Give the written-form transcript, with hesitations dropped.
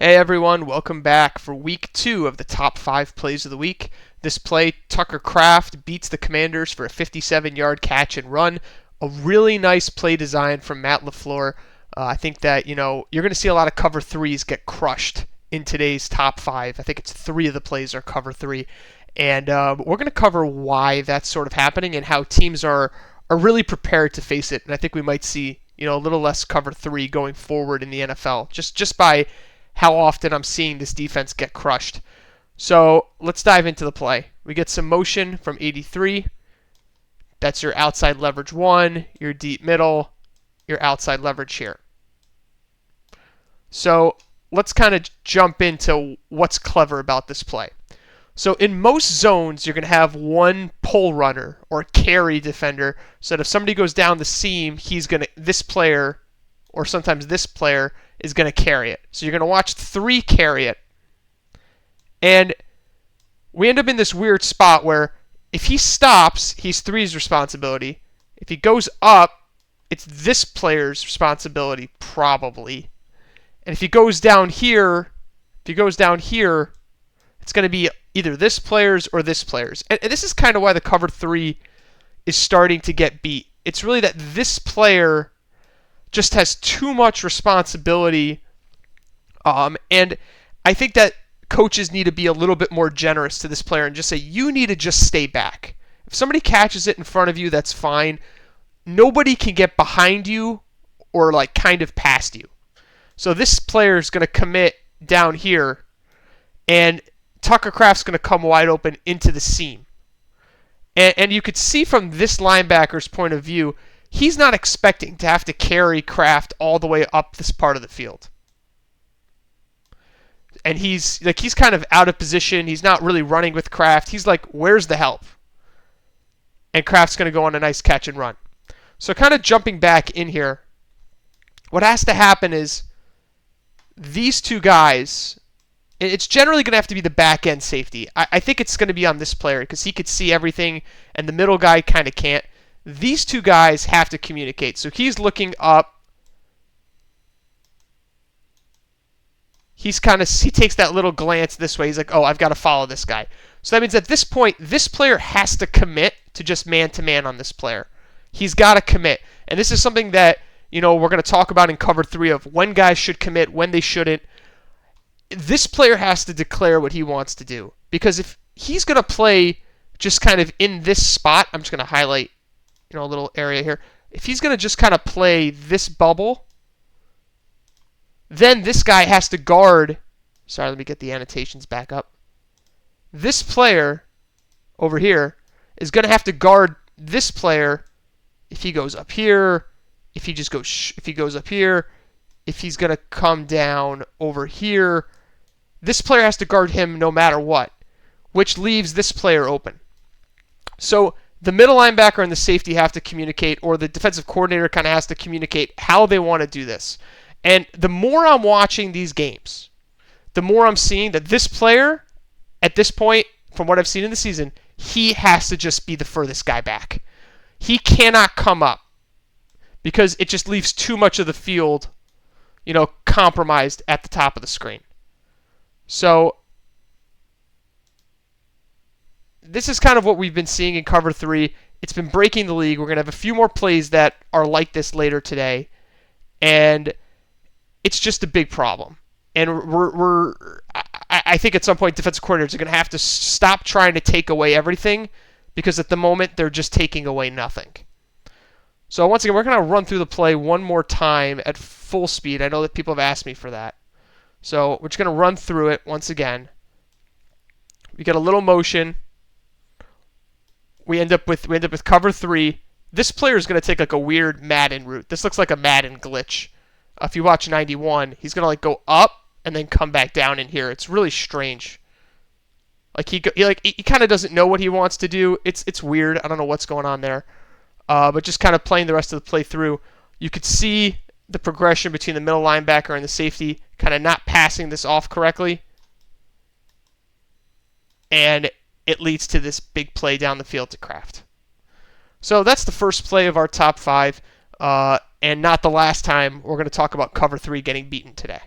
Hey everyone, welcome back for week 2 of the top 5 plays of the week. This play, Tucker Kraft beats the Commanders for a 57-yard catch and run. A really nice play design from Matt LaFleur. I think that, you're going to see a lot of cover 3s get crushed in today's top 5. I think it's 3 of the plays are cover 3. And we're going to cover why that's sort of happening and how teams are really prepared to face it. And I think we might see, a little less cover 3 going forward in the NFL, just by how often I'm seeing this defense get crushed. So let's dive into the play. We get some motion from 83. That's your outside leverage 1, your deep middle, your outside leverage here. So let's kind of jump into what's clever about this play. So in most zones, you're going to have one pull runner or carry defender, so that if somebody goes down the seam, this player, or sometimes this player, is going to carry it. So you're going to watch 3 carry it. And we end up in this weird spot where if he stops, he's 3's responsibility. If he goes up, it's this player's responsibility, probably. And if he goes down here, it's going to be either this player's or this player's. And this is kind of why the cover 3 is starting to get beat. It's really that this player just has too much responsibility, and I think that coaches need to be a little bit more generous to this player and just say, you need to just stay back. If somebody catches it in front of you, that's fine. Nobody can get behind you or kind of past you. So this player is going to commit down here, and Tucker Kraft's going to come wide open into the seam. And you could see from this linebacker's point of view, he's not expecting to have to carry Kraft all the way up this part of the field. And he's kind of out of position. He's not really running with Kraft. He's like, where's the help? And Kraft's going to go on a nice catch and run. So kind of jumping back in here, what has to happen is these 2 guys, it's generally going to have to be the back end safety. I think it's going to be on this player because he could see everything and the middle guy kind of can't. These 2 guys have to communicate. So he's looking up. He takes that little glance this way. He's like, oh, I've got to follow this guy. So that means at this point, this player has to commit to just man-to-man on this player. He's got to commit. And this is something that, we're going to talk about in cover 3 of when guys should commit, when they shouldn't. This player has to declare what he wants to do. Because if he's going to play just kind of in this spot, I'm just going to highlight a little area here. If he's going to just kind of play this bubble, then this guy has to guard. Sorry, let me get the annotations back up. This player over here is going to have to guard this player if he goes up here, if he goes up here, if he's going to come down over here. This player has to guard him no matter what, which leaves this player open. So the middle linebacker and the safety have to communicate, or the defensive coordinator kind of has to communicate how they want to do this. And the more I'm watching these games, the more I'm seeing that this player, at this point, from what I've seen in the season, he has to just be the furthest guy back. He cannot come up because it just leaves too much of the field, compromised at the top of the screen. So this is kind of what we've been seeing in cover 3. It's been breaking the league. We're going to have a few more plays that are like this later today. And it's just a big problem. And I think at some point defensive coordinators are going to have to stop trying to take away everything, because at the moment they're just taking away nothing. So once again, we're going to run through the play one more time at full speed. I know that people have asked me for that. So we're just going to run through it once again. We get a little motion. We end up with cover 3. This player is going to take a weird Madden route. This looks like a Madden glitch. If you watch 91, he's going to go up and then come back down in here. It's really strange. He kind of doesn't know what he wants to do. It's weird. I don't know what's going on there. But just kind of playing the rest of the play through, you could see the progression between the middle linebacker and the safety kind of not passing this off correctly. And it leads to this big play down the field to Kraft. So that's the first play of our top 5, and not the last time we're going to talk about cover 3 getting beaten today.